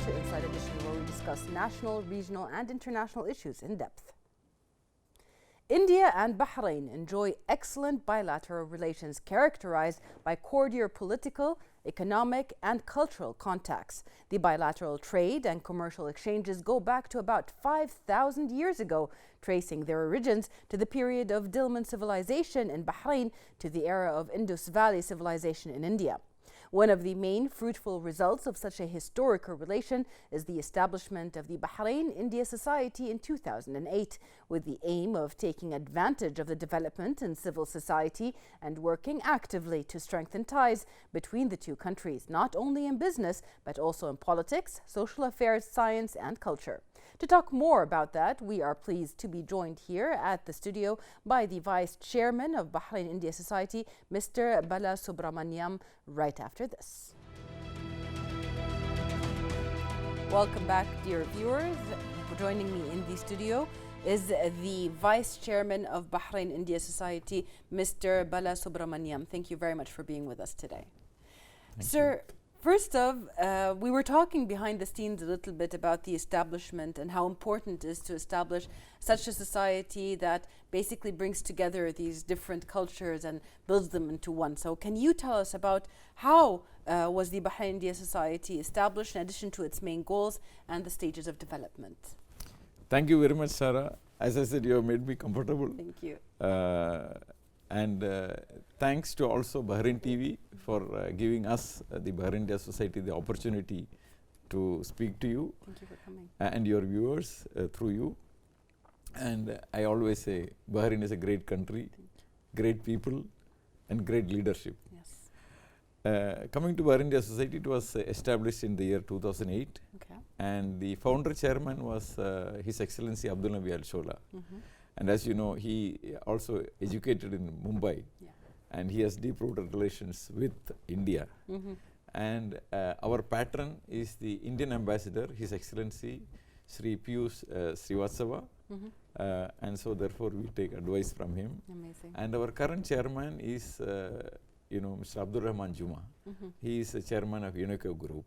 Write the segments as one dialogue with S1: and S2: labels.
S1: to Inside Edition, where we discuss national, regional, and international issues in depth. India and Bahrain enjoy excellent bilateral relations characterized by cordial political, economic, and cultural contacts. The bilateral trade and commercial exchanges go back to about 5,000 years ago, tracing their origins to the period of Dilmun civilization in Bahrain to the era of Indus Valley civilization in India. One of the main fruitful results of such a historical relation is the establishment of the Bahrain India Society in 2008, with the aim of taking advantage of the development in civil society and working actively to strengthen ties between the two countries, not only in business, but also in politics, social affairs, science, and culture. To talk more about that, we are pleased to be joined here at the studio by the Vice Chairman of Bahrain India Society, Mr. Balasubramaniam, right after this. Welcome back, dear viewers. Joining me in the studio is the Vice Chairman of Bahrain India Society, Mr. Balasubramaniam. Thank you very much for being with us today. Sir, first off, we were talking behind the scenes a little bit about the establishment and how important it is to establish such a society that basically brings together these different cultures and builds them into one. So can you tell us about how was the Bahrain India Society established in addition to its main goals and the stages of development?
S2: Thank you very much, Sarah. As I said, you have made me comfortable.
S1: Thank you.
S2: And thanks to also Bahrain TV for giving us, the Bahrain India Society, the opportunity to speak to you.
S1: Thank you for coming.
S2: And your viewers through you. And I always say Bahrain is a great country, great people, and great leadership.
S1: Yes.
S2: Coming to Bahrain India Society, it was established in the year 2008.
S1: Okay.
S2: And the founder chairman was His Excellency Abdul Nabi Al Shola. And as you know, he also educated in Mumbai, and he has deep-rooted relations with India. And our patron is the Indian ambassador, His Excellency Sri Piyush Srivastava, and so therefore we take advice from him.
S1: Amazing.
S2: And our current chairman is, Mr. Abdul Rahman Juma. He is the chairman of UNESCO Group.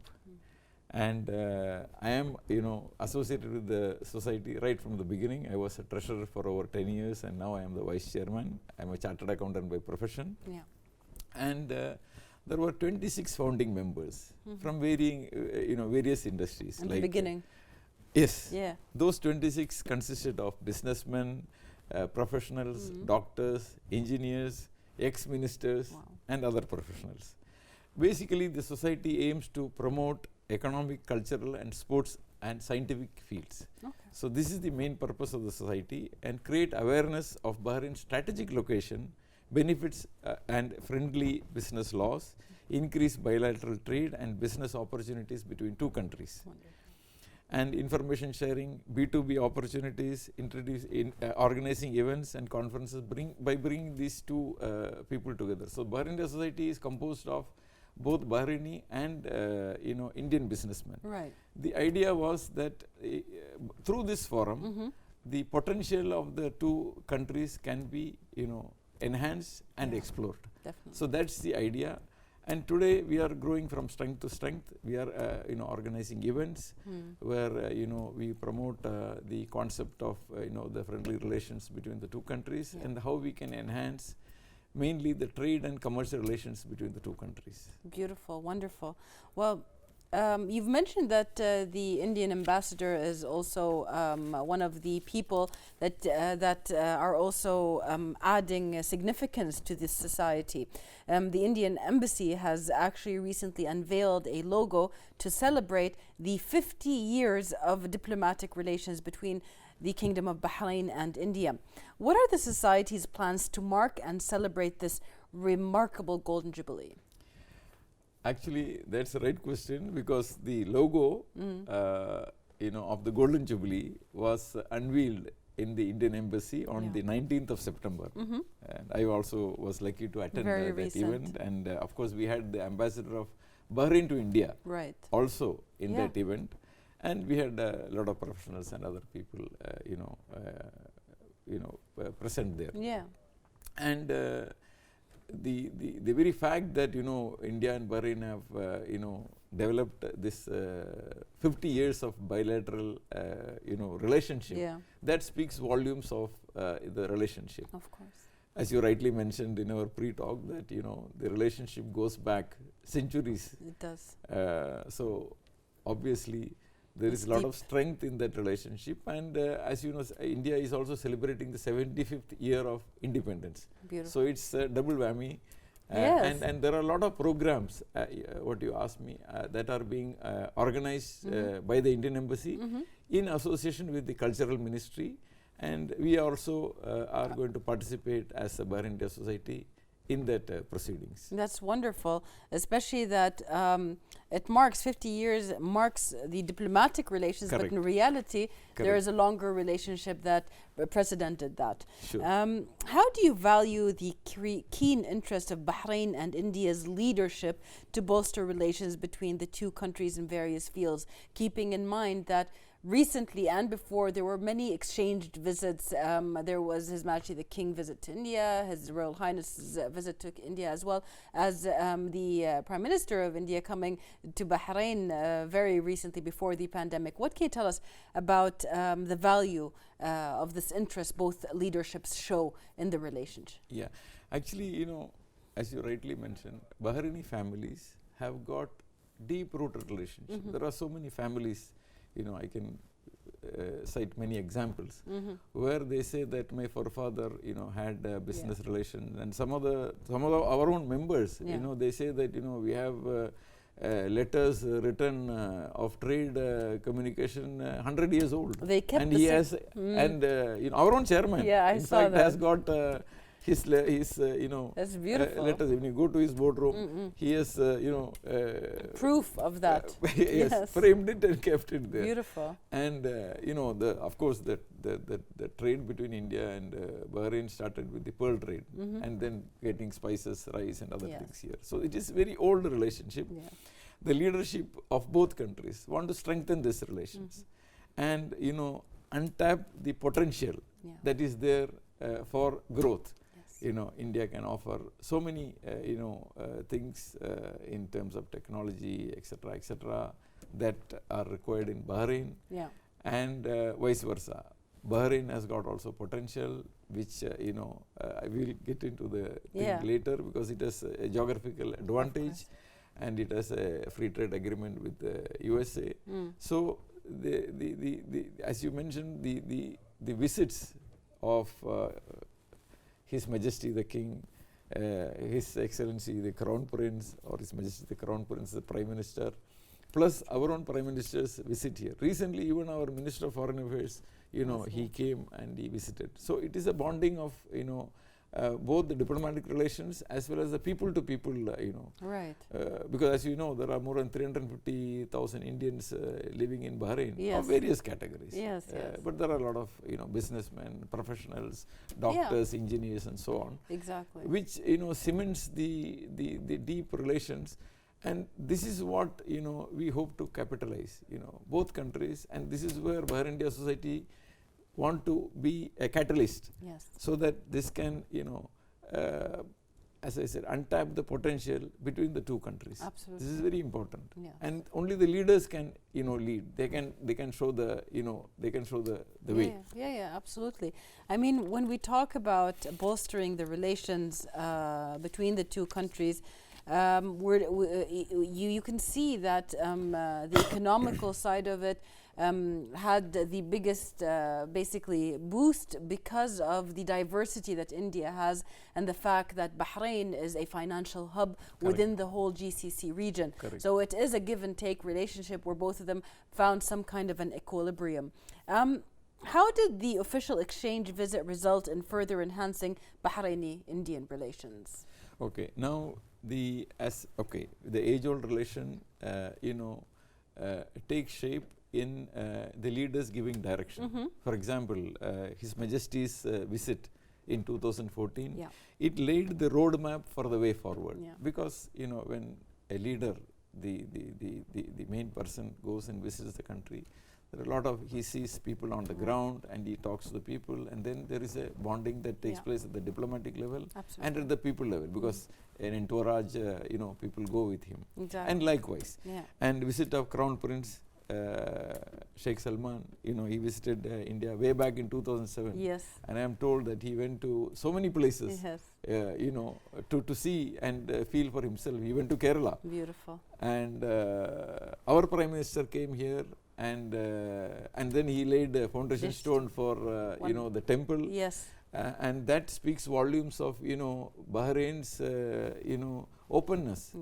S2: And I am, associated with the society right from the beginning. I was a treasurer for over 10 years, and now I am the vice chairman. I am a chartered accountant by profession.
S1: Yeah.
S2: And there were 26 founding members from varying, various industries.
S1: In the beginning.
S2: Yes.
S1: Yeah.
S2: Those 26 consisted of businessmen, professionals, doctors, engineers, ex-ministers, and other professionals. Basically, the society aims to promote economic, cultural, and sports and scientific fields.
S1: Okay.
S2: So this is the main purpose of the society, and create awareness of Bahrain's strategic location, benefits and friendly business laws, increase bilateral trade and business opportunities between two countries.
S1: Wonderful.
S2: And information sharing, B2B opportunities, organizing events and conferences by bringing these two people together. So Bahrain India Society is composed of both Bahraini and Indian businessmen.
S1: Right.
S2: The idea was that through this forum, the potential of the two countries can be enhanced and explored.
S1: Definitely.
S2: So that's the idea. And today we are growing from strength to strength. We are organizing events where we promote the concept of the friendly relations between the two countries and how we can enhance mainly the trade and commercial relations between the two countries.
S1: Beautiful, wonderful. Well, you've mentioned that the Indian ambassador is also one of the people that are also adding significance to this society. The Indian embassy has actually recently unveiled a logo to celebrate the 50 years of diplomatic relations between the Kingdom of Bahrain and India. What are the society's plans to mark and celebrate this remarkable Golden Jubilee?
S2: Actually, that's the right question, because the logo of the Golden Jubilee was unveiled in the Indian Embassy on the 19th of September. And I also was lucky to attend that event. And of course, we had the ambassador of Bahrain to India also in that event. And we had a lot of professionals and other people, present there.
S1: Yeah.
S2: And the very fact that India and Bahrain have developed this 50 years of bilateral, relationship.
S1: Yeah.
S2: That speaks volumes of the relationship.
S1: Of course.
S2: As you rightly mentioned in our pre-talk, that the relationship goes back centuries.
S1: It does.
S2: So obviously there is a lot of strength in that relationship, and as you know, India is also celebrating the 75th year of independence.
S1: Beautiful.
S2: So it's a double whammy.
S1: Yes.
S2: And there are a lot of programs, what you asked me, that are being organized by the Indian Embassy in association with the Cultural Ministry, and we also are going to participate as a Bahrain India Society in that proceedings.
S1: That's wonderful, especially that it marks 50 years, marks the diplomatic relations,
S2: Correct.
S1: but in reality, there
S2: Correct.
S1: is a longer relationship that precedented that.
S2: Sure.
S1: How do you value the keen interest of Bahrain and India's leadership to bolster relations between the two countries in various fields, keeping in mind that recently and before there were many exchanged visits? There was His Majesty the King visit to India, His Royal Highness's visit to India, as well as the Prime Minister of India coming to Bahrain very recently before the pandemic. What can you tell us about the value of this interest both leaderships show in the relationship?
S2: Yeah, actually, as you rightly mentioned, Bahraini families have got deep-rooted relationships. There are so many families. I can cite many examples where they say that my forefather, had business relations, and some of our own members, they say that we have letters written of trade communication 100 years old.
S1: They kept
S2: and he has, and our own chairman,
S1: in fact,
S2: has got his
S1: That's beautiful.
S2: letters. When you go to his boardroom, he has
S1: proof of that.
S2: yes, framed it and kept it there.
S1: Beautiful.
S2: And of course the trade between India and Bahrain started with the pearl trade, and then getting spices, rice, and other things here. So it is very old relationship.
S1: Yeah.
S2: The leadership of both countries want to strengthen these relations, and untap the potential that is there for growth. India can offer so many things in terms of technology, etc., that are required in Bahrain, and vice versa. Bahrain has got also potential, which I will get into the thing later, because it has a geographical advantage, and it has a free trade agreement with the USA. So as you mentioned, the visits of His Majesty the King, His Excellency the Crown Prince, or His Majesty the Crown Prince, the Prime Minister, plus our own Prime Minister's visit here. Recently, even our Minister of Foreign Affairs, he came and he visited. So it is a bonding of both the diplomatic relations as well as the people to people,
S1: Right.
S2: because as you know, there are more than 350,000 Indians living in Bahrain of various categories.
S1: Yes.
S2: But there are a lot of businessmen, professionals, doctors, engineers, and so on.
S1: Exactly.
S2: Which cements the deep relations, and this is what we hope to capitalize. Both countries, and this is where Bahrain India Society want to be a catalyst, so that this can, as I said, untap the potential between the two countries.
S1: Absolutely.
S2: This is very important, and only the leaders can, lead. They can show the, they can show the way.
S1: Yeah, absolutely. I mean, when we talk about bolstering the relations between the two countries, you can see that the economical side of it had the biggest basically boost because of the diversity that India has, and the fact that Bahrain is a financial hub within the whole GCC region. So it is a give and take relationship where both of them found some kind of an equilibrium. How did the official exchange visit result in further enhancing Bahraini-Indian relations?
S2: Okay, now the age-old relation takes shape in the leaders giving direction. For example, His Majesty's visit in 2014, it laid the roadmap for the way forward. Because when a leader, the main person, goes and visits the country, there are a lot of, he sees people on the ground and he talks to the people, and then there is a bonding that takes place at the diplomatic level and at the people level, because in entourage, people go with him.
S1: Exactly.
S2: And likewise. And visit of Crown Prince Sheikh Salman, he visited India way back in 2007.
S1: Yes.
S2: And I am told that he went to so many places, to see and feel for himself. He went to Kerala.
S1: Beautiful.
S2: And our Prime Minister came here, and then he laid the foundation stone for, the temple.
S1: Yes.
S2: And that speaks volumes of, Bahrain's, openness.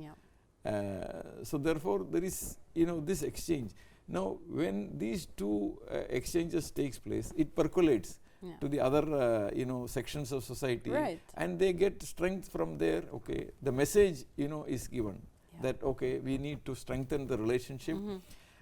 S2: So therefore, there is, this exchange. Now, when these two exchanges takes place, it percolates to the other, sections of society, and they get strength from there. Okay, the message, is given that okay, we need to strengthen the relationship,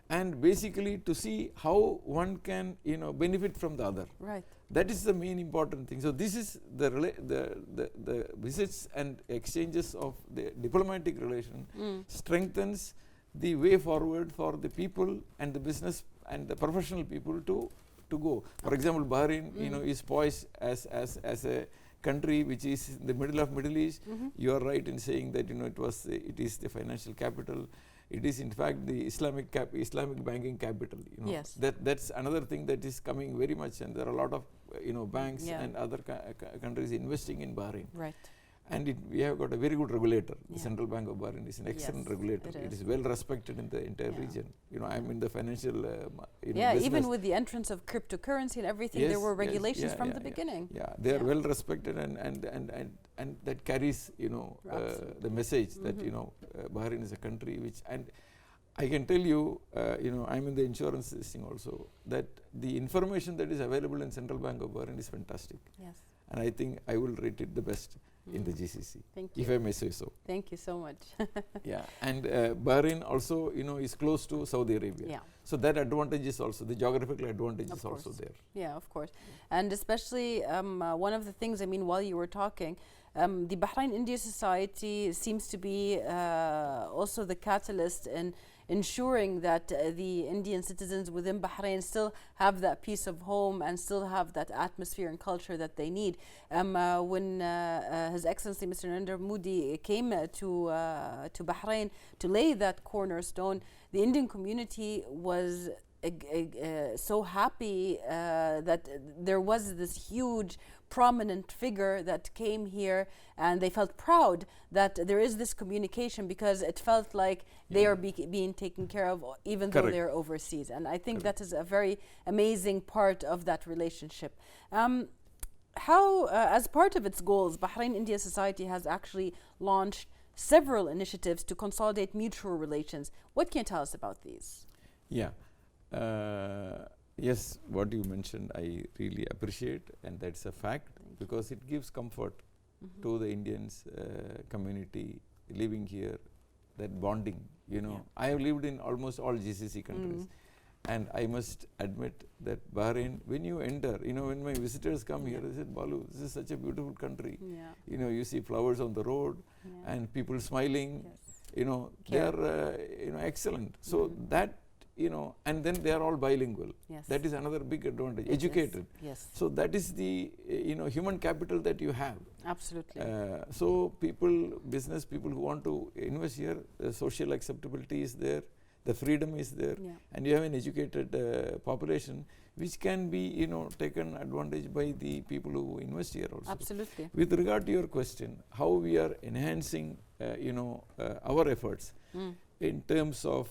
S2: and basically to see how one can, benefit from the other.
S1: Right.
S2: That is the main important thing. So this is the visits and exchanges of the diplomatic relation strengthens the way forward for the people and the business and the professional people to go. For example, Bahrain, is poised as a country which is in the middle of Middle East. You are right in saying that it is the financial capital. It is in fact the Islamic banking capital.
S1: Yes.
S2: That's another thing that is coming very much, and there are a lot of banks and other countries investing in Bahrain.
S1: Right.
S2: And we have got a very good regulator. The Central Bank of Bahrain is an excellent regulator. It is well respected in the entire region. I am in the financial business.
S1: Even with the entrance of cryptocurrency and everything, there were regulations from the beginning.
S2: They are well respected, and that carries the message that Bahrain is a country which, and I can tell you, I am in the insurance thing also, that the information that is available in Central Bank of Bahrain is fantastic.
S1: Yes.
S2: And I think I will rate it the best in the GCC.
S1: Thank you.
S2: If I may say so.
S1: Thank you so much.
S2: And Bahrain also, is close to Saudi Arabia. So that advantage is also, the geographical advantage is also there.
S1: Yeah, of course. And especially one of the things, while you were talking, the Bahrain India Society seems to be also the catalyst in ensuring that the Indian citizens within Bahrain still have that peace of home and still have that atmosphere and culture that they need. When His Excellency Mr. Narendra Modi came to Bahrain to lay that cornerstone, the Indian community was so happy that there was this huge prominent figure that came here, and they felt proud that there is this communication, because it felt like they are being taken care of even though they're overseas. And I think that is a very amazing part of that relationship. How, as part of its goals, Bahrain India Society has actually launched several initiatives to consolidate mutual relations. What can you tell us about these?
S2: Yes, what you mentioned I really appreciate, and that's a fact, because it gives comfort to the Indians community living here, that bonding. I have lived in almost all GCC countries, and I must admit that Bahrain, when you enter, when my visitors come here, they said, Balu, this is such a beautiful country. You see flowers on the road and people smiling. They are excellent. So that, and then they are all bilingual. That is another big advantage. Educated. So that is the human capital that you have.
S1: Absolutely.
S2: So business people who want to invest here, the social acceptability is there, the freedom is there, and you have an educated population which can be taken advantage by the people who invest here also.
S1: Absolutely.
S2: With regard to your question, how we are enhancing our efforts in terms of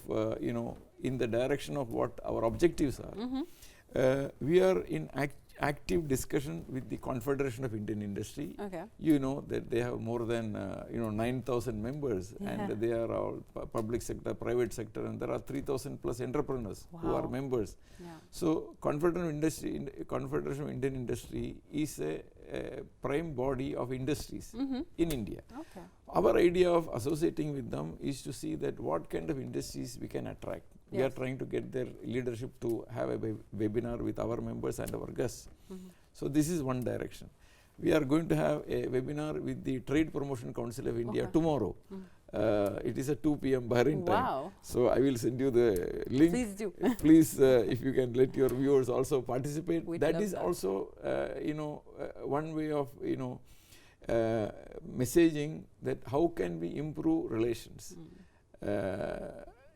S2: in the direction of what our objectives are. We are in active discussion with the Confederation of Indian Industry. You know that they have more than 9,000 members, and they are all public sector, private sector, and there are 3,000 plus entrepreneurs who are members. So Confederation of Indian Industry is a prime body of industries in India. Our idea of associating with them is to see that what kind of industries we can attract. We are trying to get their leadership to have a webinar with our members and our guests. So this is one direction. We are going to have a webinar with the Trade Promotion Council of India tomorrow It is at 2 p.m. Bahrain time.
S1: Wow.
S2: So I will send you the link.
S1: Please do.
S2: Please, if you can let your viewers also participate.
S1: We'd
S2: That
S1: love
S2: is
S1: that.
S2: also, one way of, messaging that how can we improve relations.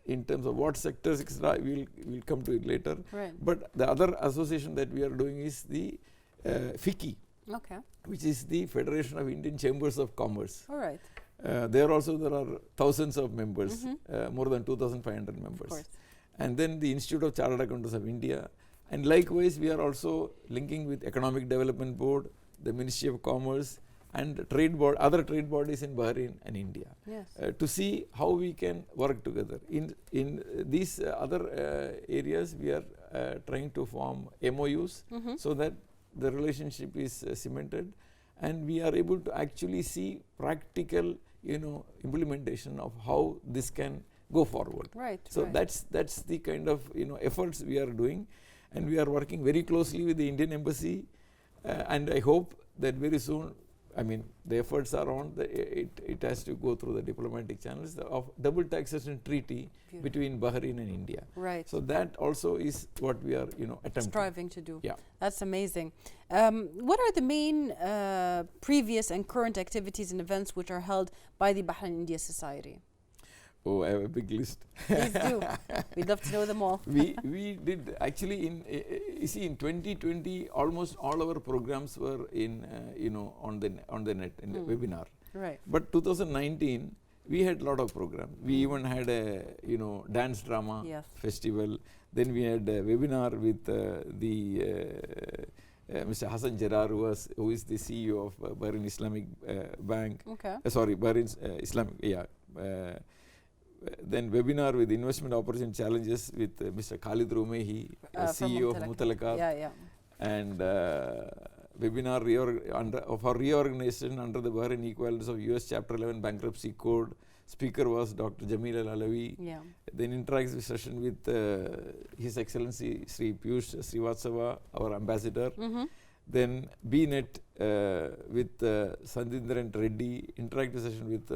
S2: In terms of what sectors, etc., we'll come to it later.
S1: Right.
S2: But the other association that we are doing is the FICCI,
S1: Okay.
S2: which is the Federation of Indian Chambers of Commerce.
S1: All right.
S2: There also there are thousands of members, more than 2,500 members.
S1: Of course.
S2: And then the Institute of Chartered Accountants of India. And likewise, we are also linking with Economic Development Board, the Ministry of Commerce, and other trade bodies in Bahrain and India,
S1: Yes.
S2: to see how we can work together. In these other areas, we are trying to form MOUs so that the relationship is cemented, and we are able to actually see practical, implementation of how this can go forward.
S1: Right.
S2: So
S1: right.
S2: that's the kind of efforts we are doing, and we are working very closely with the Indian Embassy, and I hope that very soon. I mean, the efforts are on. It has to go through the diplomatic channels of double taxation treaty between Bahrain and India.
S1: Right.
S2: So that also is what we are, attempting.
S1: Striving to do.
S2: Yeah.
S1: That's amazing. What are the main previous and current activities and events which are held by the Bahrain India Society?
S2: Oh, I have a big list.
S1: Please do. We'd love to know them all.
S2: we did actually in 2020 almost all our programs were in on the net in the webinar.
S1: Right.
S2: But 2019 we had a lot of programs. We even had a dance drama festival. Then we had a webinar with Mr. Hassan Gerrar, who is the CEO of Bahrain Islamic Bank.
S1: Okay.
S2: Bahrain Islamic, then webinar with investment opportunity challenges with Mr. Khalid Rumehi, CEO of Mutalakat.
S1: Yeah.
S2: And webinar of our reorganization under the Bahrain Equalities of US Chapter 11 Bankruptcy Code. Speaker was Dr. Jamil Al-Alawi.
S1: Yeah.
S2: Then interactive session with His Excellency Sri Piyush Srivastava, our ambassador. Then BNet with Sandindran Reddy, interactive session with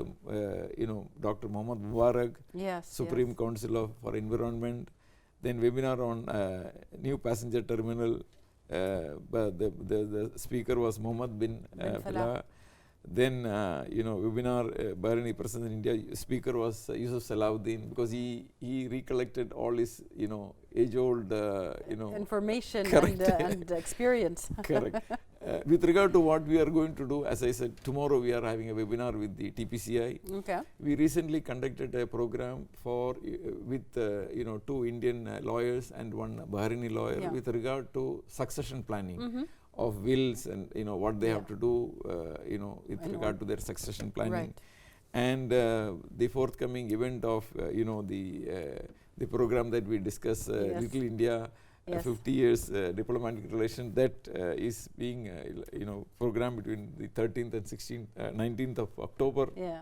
S2: Dr. Mohammad Mubarak, Supreme Council for Environment. Then webinar on new passenger terminal. The speaker was Mohammad bin Falah. Then webinar Bahraini President in India, speaker was Yusuf Salahuddin, because he recollected all his age-old
S1: information and experience.
S2: Correct. With regard to what we are going to do, as I said, tomorrow we are having a webinar with the TPCI.
S1: Okay.
S2: We recently conducted a program with 2 Indian lawyers and 1 Bahraini lawyer with regard to succession planning of wills and what they have to do with regard to their succession planning.
S1: Right.
S2: And the forthcoming event of the program that we discuss, Little India, 50 years diplomatic relation, that is being programmed between the 13th and 19th of October.
S1: Yeah.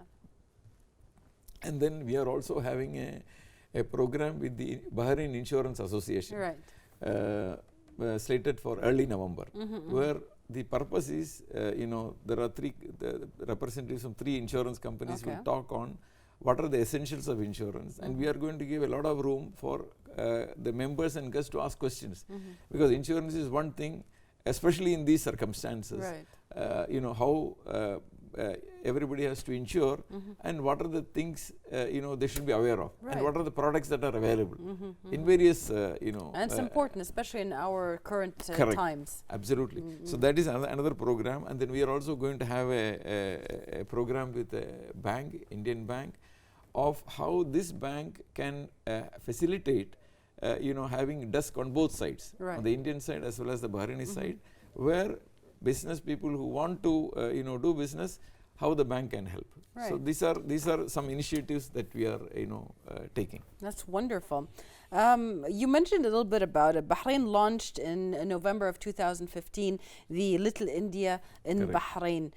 S2: And then we are also having a program with the Bahrain Insurance Association.
S1: Right.
S2: Slated for early November, where the purpose is, there are the representatives from 3 insurance companies will talk on what are the essentials of insurance, and we are going to give a lot of room for the members and guests to ask questions, because insurance is one thing, especially in these circumstances.
S1: Right.
S2: How everybody has to insure, and what are the things they should be aware of, and what are the products that are available in various
S1: and it's important, especially in our current times.
S2: Absolutely. So that is another program, and then we are also going to have a program with a bank, Indian bank, of how this bank can facilitate having desk on both sides, on the Indian side as well as the Bahraini side, where business people who want to do business, how the bank can help.
S1: Right.
S2: So these are some initiatives that we are taking.
S1: That's wonderful. You mentioned a little bit about it. Bahrain launched in November of 2015 the Little India in Bahrain.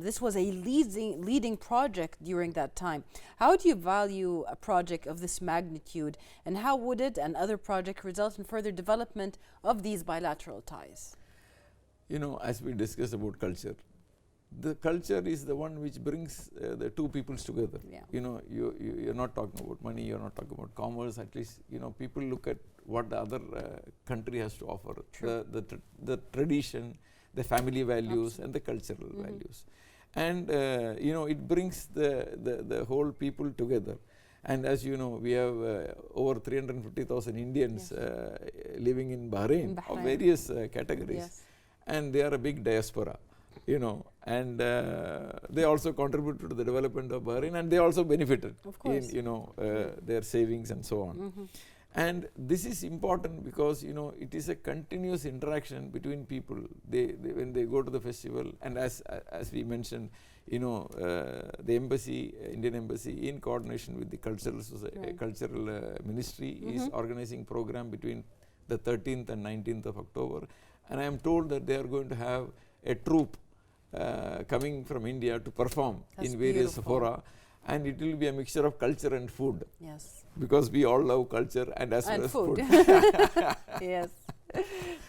S1: This was a leading project during that time. How do you value a project of this magnitude, and how would it and other projects result in further development of these bilateral ties?
S2: As we discussed about culture, the culture is the one which brings the two peoples together.
S1: Yeah.
S2: You know, you're not talking about money, you're not talking about commerce. At least, you know, people look at what the other country has to offer.
S1: True.
S2: The tradition, the family values, and the cultural values, and you know, it brings the whole people together. And as you know, we have over 350,000 Indians living in Bahrain, of various categories, and they are a big diaspora, you know, and they also contributed to the development of Bahrain, and they also benefited in, you know, their savings and so on. And this is important because, you know, it is a continuous interaction between people. They when they go to the festival, and as we mentioned, you know, the embassy, Indian embassy, in coordination with the cultural ministry, is organizing program between the 13th and 19th of October, and I am told that they are going to have a troupe coming from India to perform in various fora, and it will be a mixture of culture and food. Yes. Because we all love culture and as well as food.
S1: Yes.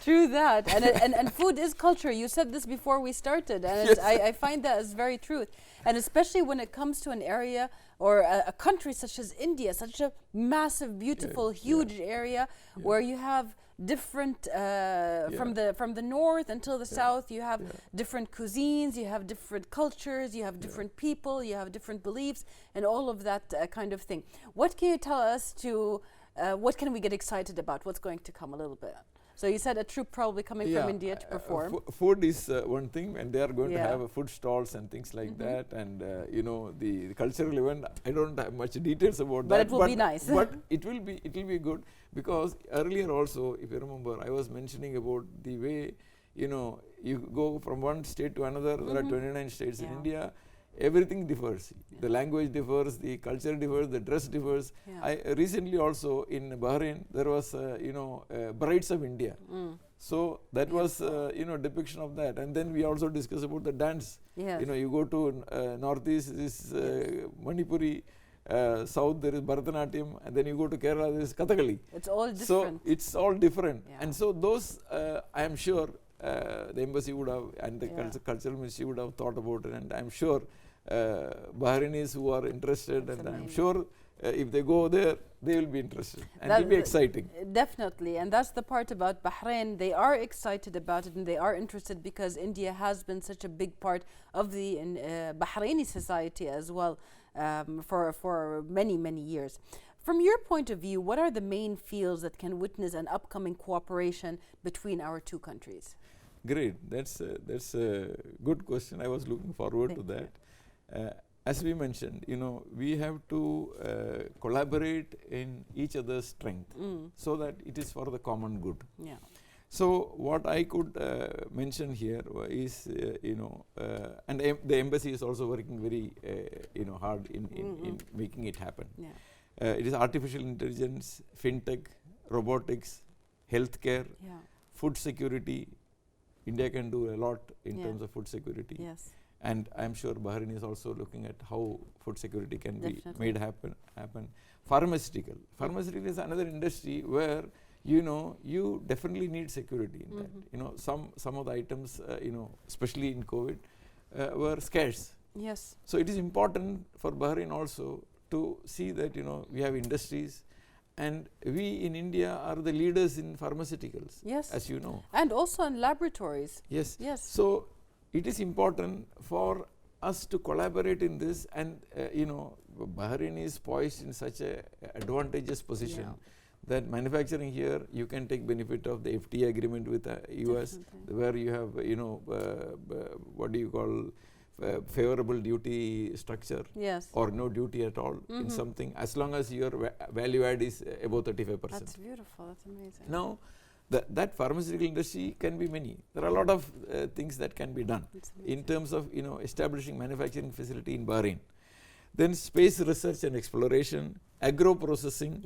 S1: True that. And food is culture. You said this before we started, and I find that is very true. And especially when it comes to an area or a country such as India, such a massive, beautiful, huge area where you have different from the north until the south, you have different cuisines, you have different cultures, you have different people, you have different beliefs, and all of that kind of thing. What can you tell us to what can we get excited about? What's going to come a little bit? So you said a troupe probably coming from India to perform.
S2: Food is one thing, and they are going to have food stalls and things like that. And you know, the cultural event, I don't have much details about that.
S1: But it will be nice.
S2: But it will be good, because earlier also, if you remember, I was mentioning about the way, you know, you go from one state to another. There are 29 states in India. Everything differs. The language differs, the culture differs, the dress differs. I recently also in Bahrain, there was you know, Brides of India. So that was you know, depiction of that. And then we also discuss about the dance. You know, you go to northeast, this Manipuri, south there is Bharatanatyam, and then you go to Kerala, there is Kathakali.
S1: It's all different.
S2: So it's all different. And so those, I am sure the embassy would have, and the cultural ministry would have thought about it, and I am sure Bahrainis who are interested, and I am sure if they go there, they will be interested, and it will be exciting.
S1: Definitely, and that's the part about Bahrain. They are excited about it, and they are interested because India has been such a big part of the Bahraini society as well for many, many years. From your point of view, what are the main fields that can witness an upcoming cooperation between our two countries?
S2: Great, that's a good question. I was looking forward to that. As we mentioned, you know, we have to collaborate in each other's strength so that it is for the common good. So what I could mention here is, you know, and the embassy is also working very, you know, hard in making it happen. It is artificial intelligence, fintech, robotics, healthcare, food security. India can do a lot in terms of food security. And I am sure Bahrain is also looking at how food security can be made happen. Pharmaceutical. Pharmaceutical is another industry where, you know, you definitely need security in that. You know, some of the items, you know, especially in COVID, were scarce. So it is important for Bahrain also to see that, you know, we have industries, and we in India are the leaders in pharmaceuticals, as you know.
S1: And also in laboratories.
S2: So it is important for us to collaborate in this, and you know, Bahrain is poised in such a advantageous position that manufacturing here, you can take benefit of the FTA agreement with US, where you have, you know, what do you call, favorable duty structure, or no duty at all in something, as long as your value add is above 35%.
S1: That's beautiful. That's amazing.
S2: Now, that pharmaceutical industry can be many. There are a lot of things that can be done in terms of, you know, establishing manufacturing facility in Bahrain. Then space research and exploration, agro processing,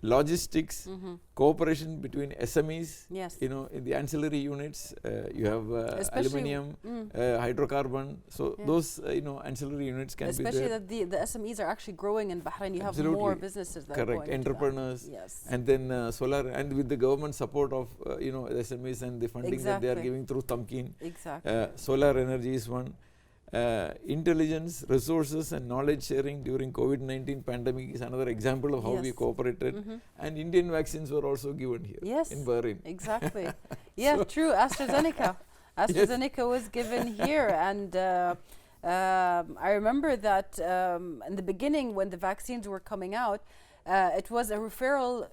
S2: logistics, cooperation between SMEs, you know, in the ancillary units, you have aluminium, hydrocarbon, so those, you know, ancillary units can be there.
S1: Especially that the SMEs are actually growing in Bahrain. You have more businesses that are going
S2: entrepreneurs, and then solar, and with the government support of, you know, the SMEs and the funding that they are giving through Tamkeen. Solar energy is one. intelligence, resources and knowledge sharing during COVID-19 pandemic is another example of how we cooperated. And Indian vaccines were also given here in Bahrain.
S1: Exactly. Yeah, so true. AstraZeneca. AstraZeneca was given here, and I remember that in the beginning when the vaccines were coming out, it was a referral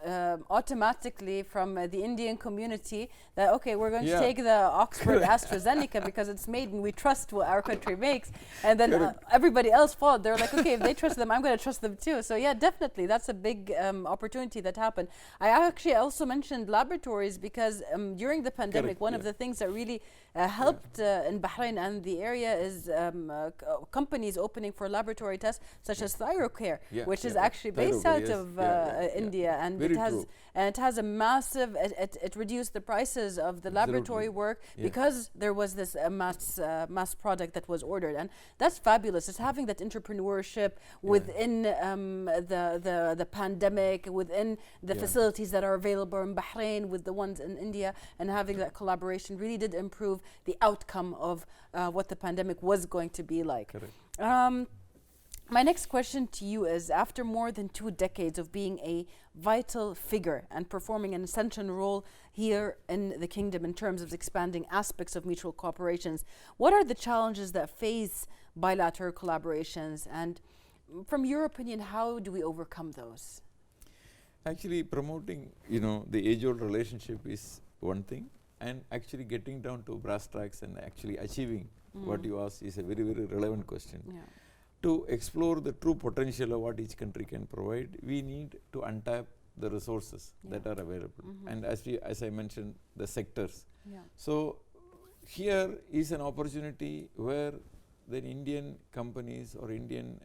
S1: automatically from the Indian community that, okay, we're going to take the Oxford AstraZeneca because it's made and we trust what our country makes. And then everybody else followed. They're like, okay, if they trust them, I'm going to trust them too. So yeah, definitely, that's a big opportunity that happened. I actually also mentioned laboratories because during the pandemic, one of the things that really helped in Bahrain and the area is companies opening for laboratory tests such as ThyroCare, which is actually based out of India, and it has a massive. It reduced the prices of the laboratory work because there was this mass product that was ordered, and that's fabulous. It's having that entrepreneurship within the pandemic, within the facilities that are available in Bahrain with the ones in India, and having that collaboration really did improve the outcome of what the pandemic was going to be like. My next question to you is, after more than 2 decades of being a vital figure and performing an essential role here in the kingdom in terms of expanding aspects of mutual cooperations, what are the challenges that face bilateral collaborations, and from your opinion, how do we overcome those?
S2: Actually, promoting, the age-old relationship is one thing, and actually getting down to brass tacks and actually achieving what you asked is a very, very relevant question. To explore the true potential of what each country can provide, we need to untap the resources that are available. And as I mentioned, the sectors. So here is an opportunity where the Indian companies or Indian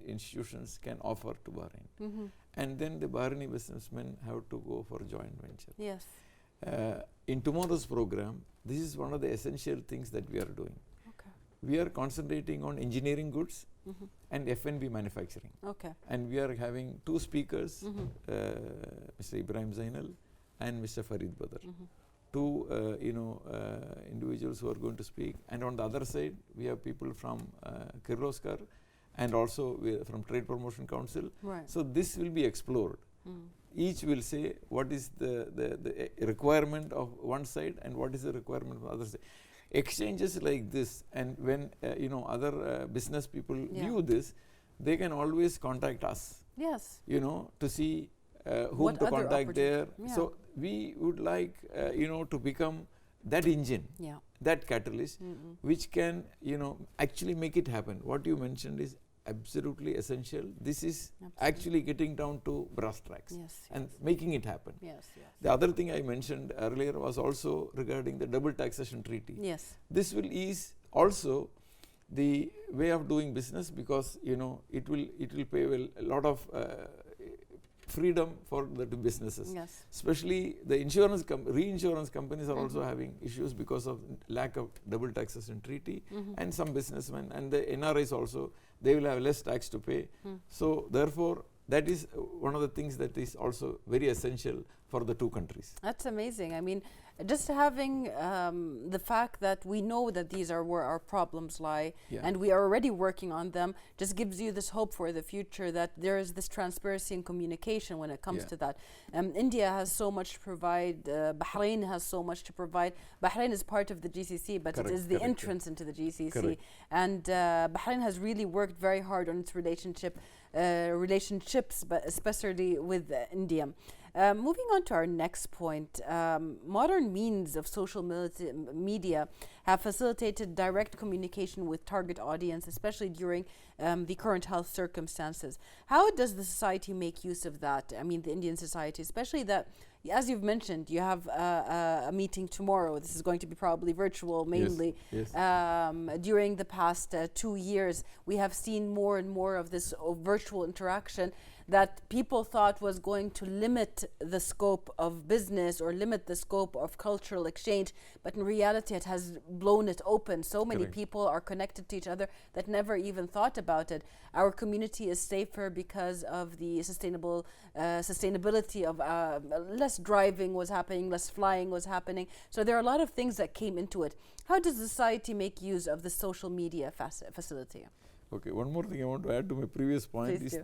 S2: institutions can offer to Bahrain. And then the Bahraini businessmen have to go for joint venture. In tomorrow's program, this is one of the essential things that we are doing. We are concentrating on engineering goods and F&B manufacturing. And we are having 2 speakers, Mr. Ibrahim Zainal and Mr. Farid Badr. 2 individuals who are going to speak. And on the other side, we have people from Kirloskar and also from Trade Promotion Council. So this will be explored. Each will say what is the requirement of one side and what is the requirement of the other side. Exchanges like this, and when other business people view this, they can always contact us. To see whom to contact there. So we would like to become that engine, that catalyst, which can actually make it happen. What you mentioned is absolutely essential. This is actually getting down to brass tacks and making it happen. The other thing I mentioned earlier was also regarding the double taxation treaty. This will ease also the way of doing business, because it will pay a lot of freedom for the businesses. Especially the reinsurance companies are also having issues because of lack of double taxation treaty, and some businessmen and the NRIs also, they will have less tax to pay. So therefore, that is one of the things that is also very essential for the 2 countries.
S1: That's amazing. I mean, just having the fact that we know that these are where our problems lie, and we are already working on them, just gives you this hope for the future that there is this transparency and communication when it comes to that. India has so much to provide. Bahrain has so much to provide. Bahrain is part of the GCC, but it is the entrance into the GCC. And Bahrain has really worked very hard on its relationships, but especially with India. Moving on to our next point, modern means of social media have facilitated direct communication with target audience, especially during the current health circumstances. How does the society make use of that? I mean, the Indian society, especially that, as you've mentioned, you have a meeting tomorrow. This is going to be probably virtual mainly. During the past 2 years, we have seen more and more of this virtual interaction that people thought was going to limit the scope of business or limit the scope of cultural exchange, but in reality it has blown it open. So many people are connected to each other that never even thought about it. Our community is safer because of the sustainability of less driving was happening, less flying was happening. So there are a lot of things that came into it. How does society make use of the social media facility?
S2: Okay, one more thing I want to add to my previous point is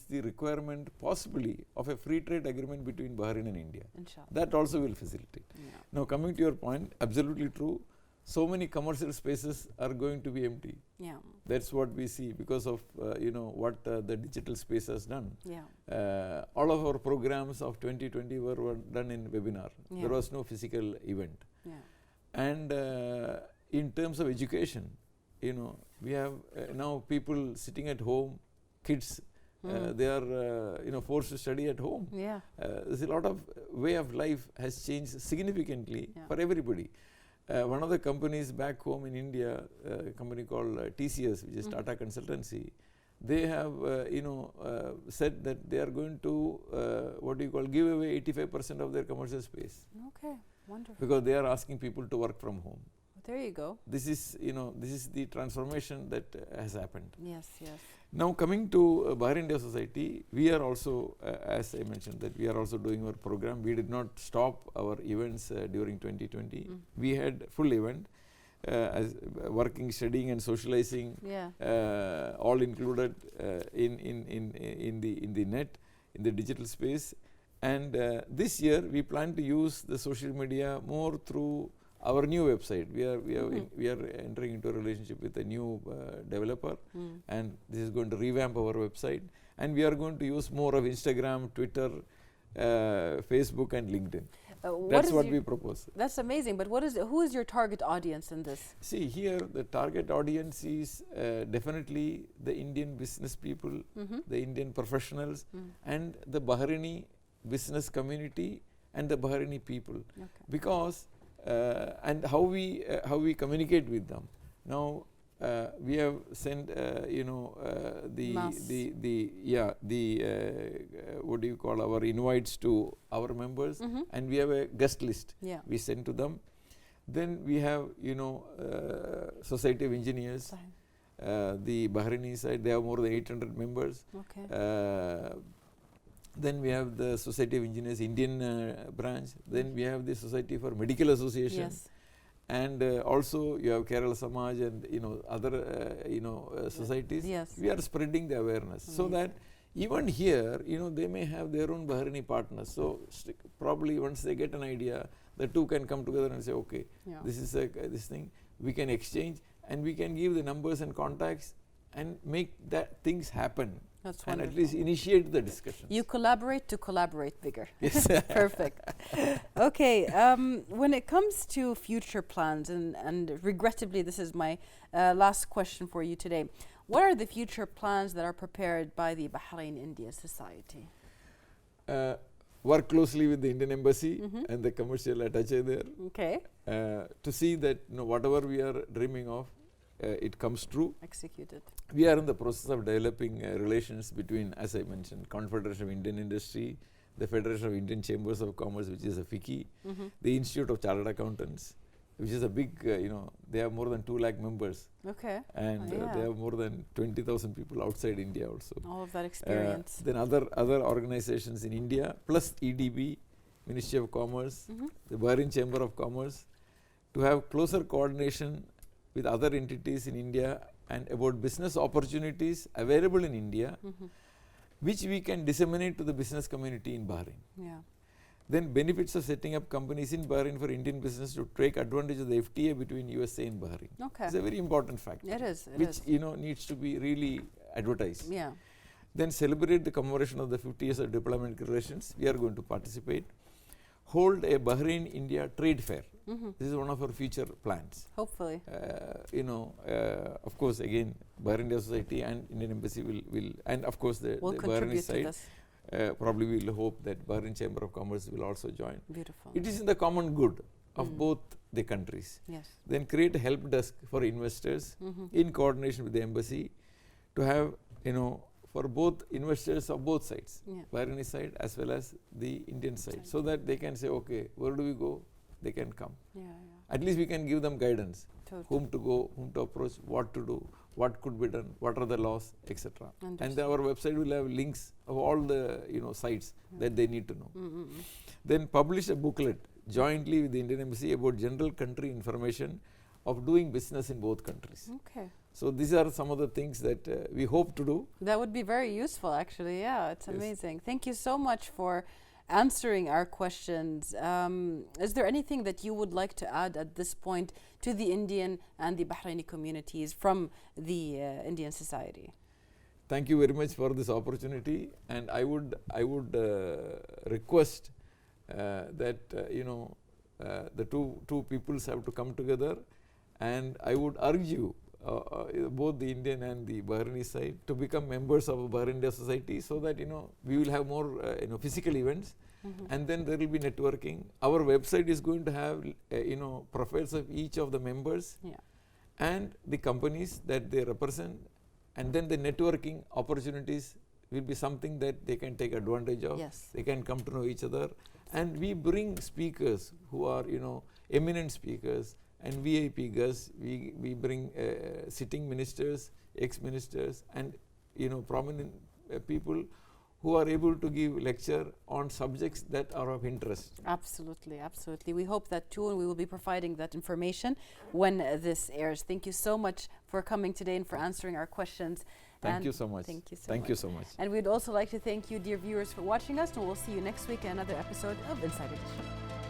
S2: the requirement possibly of a free trade agreement between Bahrain and India.
S1: Inshallah.
S2: That also will facilitate.
S1: Yeah.
S2: Now coming to your point, absolutely true. So many commercial spaces are going to be empty.
S1: Yeah.
S2: That's what we see because of what the digital space has done.
S1: Yeah.
S2: All of our programs of 2020 were done in webinar.
S1: Yeah.
S2: There was no physical event.
S1: Yeah.
S2: And in terms of education, we have now people sitting at home, kids, they are forced to study at home.
S1: Yeah.
S2: There's a lot of way of life has changed significantly for everybody. One of the companies back home in India, a company called TCS, which is Tata Consultancy, they have said that they are going to give away 85% of their commercial space.
S1: Okay, wonderful.
S2: Because they are asking people to work from home.
S1: There you go.
S2: This is the transformation that has happened.
S1: Yes, yes.
S2: Now coming to Bahrain India Society, we are also, as I mentioned, that we are also doing our program. We did not stop our events during 2020. We had full event, as working, studying, and socializing, all included in the net, in the digital space. And this year we plan to use the social media more through our new website. We are entering into a relationship with a new developer, and this is going to revamp our website. And we are going to use more of Instagram, Twitter, Facebook, and LinkedIn. That's what we propose.
S1: That's amazing. But who is your target audience in this?
S2: See, here the target audience is definitely the Indian business people, the Indian professionals, and the Bahraini business community and the Bahraini people. Because and how we communicate with them. Now we have sent our invites to our members, and we have a guest list. We send to them. Then we have Society of Engineers, the Bahraini side. They have more than 800 members. Then we have the Society of Engineers Indian branch. Then we have the Society for Medical Association. And also you have Kerala Samaj and other societies. We are spreading the awareness so that even here they may have their own Bahraini partners. So probably once they get an idea, the two can come together and say, okay, this is this thing. We can exchange and we can give the numbers and contacts and make that things happen.
S1: That's
S2: and
S1: wonderful.
S2: at least initiate the discussion.
S1: You collaborate to collaborate bigger.
S2: Yes.
S1: Perfect. Okay, when it comes to future plans, and regrettably this is my last question for you today, what are the future plans that are prepared by the Bahrain India Society?
S2: Work closely with the Indian Embassy and the commercial attaché there.
S1: Okay.
S2: To see that whatever we are dreaming of, it comes true.
S1: Executed.
S2: We are in the process of developing relations between, as I mentioned, Confederation of Indian Industry, the Federation of Indian Chambers of Commerce, which is a FICCI, the Institute of Chartered Accountants, which is a big, they have more than 2 lakh members.
S1: Okay.
S2: And they have more than 20,000 people outside India also.
S1: All of that experience.
S2: Then other organizations in India, plus EDB, Ministry of Commerce, the Bahrain Chamber of Commerce, to have closer coordination with other entities in India and about business opportunities available in India, which we can disseminate to the business community in Bahrain. Then benefits of setting up companies in Bahrain for Indian business to take advantage of the FTA between USA and Bahrain. It's a very important factor.
S1: It is.
S2: Which needs to be really advertised.
S1: Yeah.
S2: Then celebrate the commemoration of the 50 years of diplomatic relations. We are going to participate. Hold a Bahrain India trade fair. This is one of our future plans.
S1: Hopefully.
S2: Of course, again, Bahrain India Society and Indian Embassy will and of course the Bahraini side. Probably we will hope that Bahrain Chamber of Commerce will also join.
S1: Beautiful.
S2: It is in the common good of both the countries. Then create a help desk for investors in coordination with the embassy to have for both investors of both sides,
S1: Yeah.
S2: Bahraini side as well as the Indian side, so that they can say, okay, where do we go? They can come.
S1: Yeah,
S2: At least we can give them guidance,
S1: Totally.
S2: whom to go, whom to approach, what to do, what could be done, what are the laws, etc. And then our website will have links of all the sites that they need to know. Then publish a booklet jointly with the Indian Embassy about general country information of doing business in both countries.
S1: Okay.
S2: So these are some of the things that we hope to do.
S1: That would be very useful, actually. Yeah, it's
S2: Yes.
S1: amazing. Thank you so much for answering our questions. Is there anything that you would like to add at this point to the Indian and the Bahraini communities from the Indian Society?
S2: Thank you very much for this opportunity, and I would request that the two peoples have to come together, and I would urge you, both the Indian and the Bahraini side, to become members of Bahrain India Society, so that we will have more physical events, and then there will be networking. Our website is going to have profiles of each of the members and the companies that they represent, and then the networking opportunities will be something that they can take advantage of.
S1: Yes.
S2: They can come to know each other, and we bring speakers who are eminent speakers and VIP guests. We bring sitting ministers, ex-ministers, and prominent people who are able to give lecture on subjects that are of interest.
S1: Absolutely, absolutely. We hope that too, and we will be providing that information when this airs. Thank you so much for coming today and for answering our questions.
S2: Thank you so much.
S1: Thank you so
S2: Thank
S1: much.
S2: you so much.
S1: And we'd also like to thank you, dear viewers, for watching us, and we'll see you next week in another episode of Inside Edition.